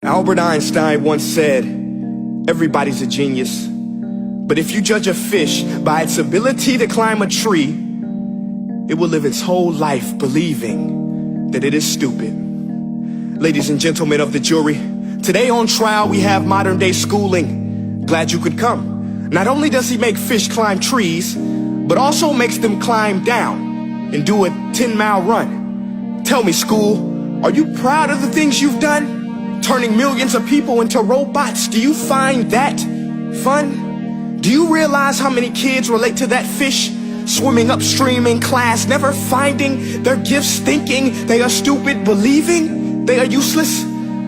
Albert Einstein once said, everybody's a genius, but if you judge a fish by its ability to climb a tree, it will live its whole life believing that it is stupid. Ladies and gentlemen of the jury, today on trial we have modern day schooling. Glad you could come. Not only does he make fish climb trees, but also makes them climb down and do a 10-mile run. Tell me, school, are you proud of the things you've done? Turning millions of people into robots, do you find that fun? Do you realize how many kids relate to that fish swimming upstream in class, never finding their gifts, thinking they are stupid, believing they are useless?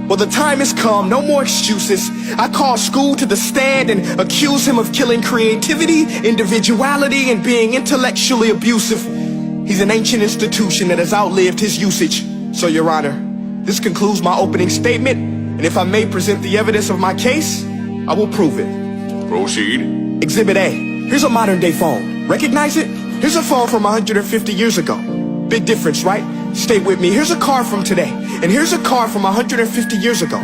Well, the time has come, no more excuses. I call school to the stand and accuse him of killing creativity, individuality, and being intellectually abusive. He's an ancient institution that has outlived his usage. So, Your Honor, this concludes my opening statement, and if I may present the evidence of my case, I will prove it. Proceed. Exhibit A. Here's a modern day phone. Recognize it? Here's a phone from 150 years ago. Big difference, right? Stay with me. Here's a car from today, and here's a car from 150 years ago.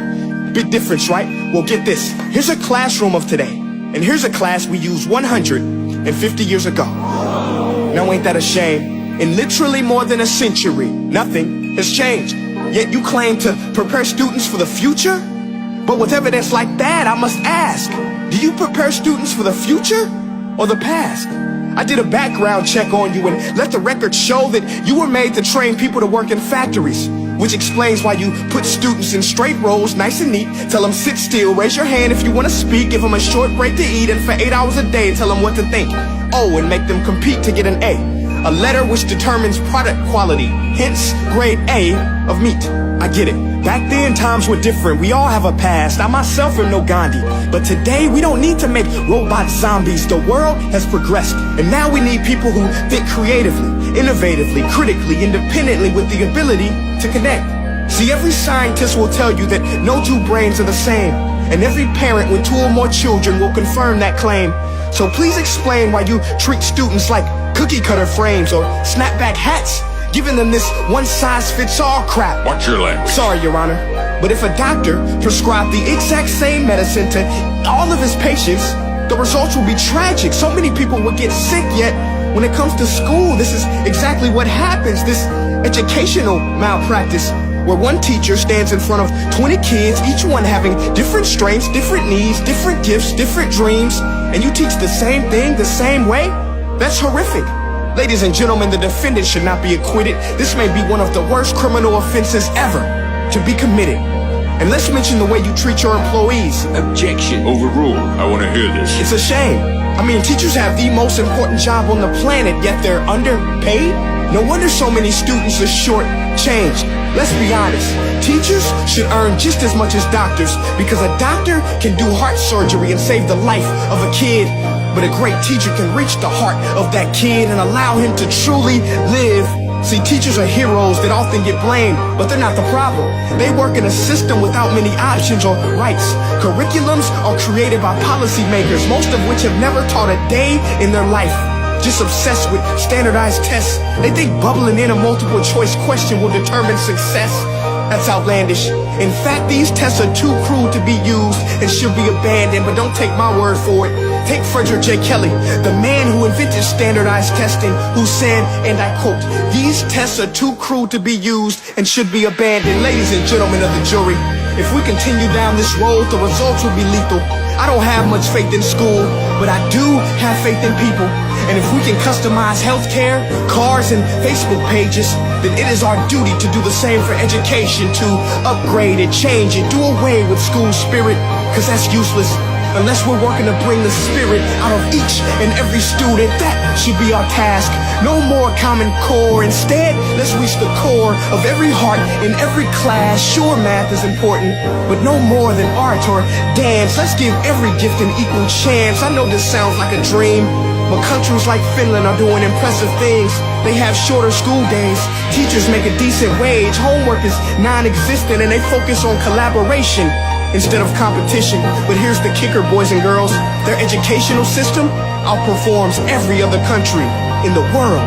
Big difference, right? Well, get this. Here's a classroom of today, and here's a class we used 150 years ago. Now, ain't that a shame? In literally more than a century, nothing has changed. Yet you claim to prepare students for the future? But with evidence like that, I must ask, do you prepare students for the future or the past? I did a background check on you and let the record show that you were made to train people to work in factories, which explains why you put students in straight rows, nice and neat, tell them sit still, raise your hand if you want to speak, give them a short break to eat, and for 8 hours a day tell them what to think. Oh, and make them compete to get an A letter which determines product quality, hence grade A of meat. I get it. Back then, times were different. We all have a past. I myself am no Gandhi. But today, we don't need to make robot zombies. The world has progressed. And now we need people who think creatively, innovatively, critically, independently, with the ability to connect. See, every scientist will tell you that no two brains are the same. And every parent with 2 or more children will confirm that claim. So please explain why you treat students like cookie cutter frames or snapback hats, giving them this one-size-fits-all crap. Watch your language. Sorry, Your Honor, but if a doctor prescribed the exact same medicine to all of his patients, the results will be tragic. So many people will get sick, yet when it comes to school, this is exactly what happens. This educational malpractice, where one teacher stands in front of 20 kids, each one having different strengths, different needs, different gifts, different dreams, and you teach the same thing the same way? That's horrific. Ladies and gentlemen, the defendant should not be acquitted. This may be one of the worst criminal offenses ever to be committed. And let's mention the way you treat your employees. Objection. Overruled. I want to hear this. It's a shame. I mean, teachers have the most important job on the planet, yet they're underpaid? No wonder so many students are short-changed. Let's be honest. Teachers should earn just as much as doctors, because a doctor can do heart surgery and save the life of a kid. But a great teacher can reach the heart of that kid and allow him to truly live. See, teachers are heroes that often get blamed, but they're not the problem. They work in a system without many options or rights. Curriculums are created by policymakers, most of which have never taught a day in their life. Just obsessed with standardized tests. They think bubbling in a multiple choice question will determine success. That's outlandish. In fact, these tests are too cruel to be used and should be abandoned, but don't take my word for it. Take Frederick J. Kelly, the man who invented standardized testing, who said, and I quote, "These tests are too cruel to be used and should be abandoned." Ladies and gentlemen of the jury, if we continue down this road, the results will be lethal. I don't have much faith in school, but I do have faith in people. And if we can customize healthcare, cars, and Facebook pages, then it is our duty to do the same for education, to upgrade it, change it, do away with school spirit, because that's useless. Unless we're working to bring the spirit out of each and every student, that should be our task. No more Common Core. Instead, let's reach the core of every heart in every class. Sure, math is important, but no more than art or dance. Let's give every gift an equal chance. I know this sounds like a dream, but countries like Finland are doing impressive things. They have shorter school days, teachers make a decent wage, homework is non-existent, and they focus on collaboration instead of competition. But here's the kicker, boys and girls. Their educational system outperforms every other country in the world.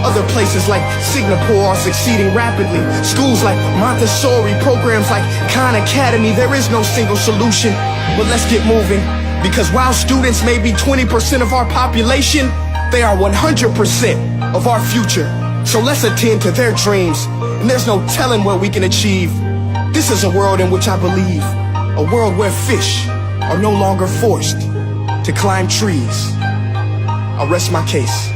Other places like Singapore are succeeding rapidly. Schools like Montessori, programs like Khan Academy, there is no single solution. But let's get moving, because while students may be 20% of our population, they are 100% of our future. So let's attend to their dreams, and there's no telling what we can achieve. This is a world in which I believe, a world where fish are no longer forced to climb trees. I'll rest my case.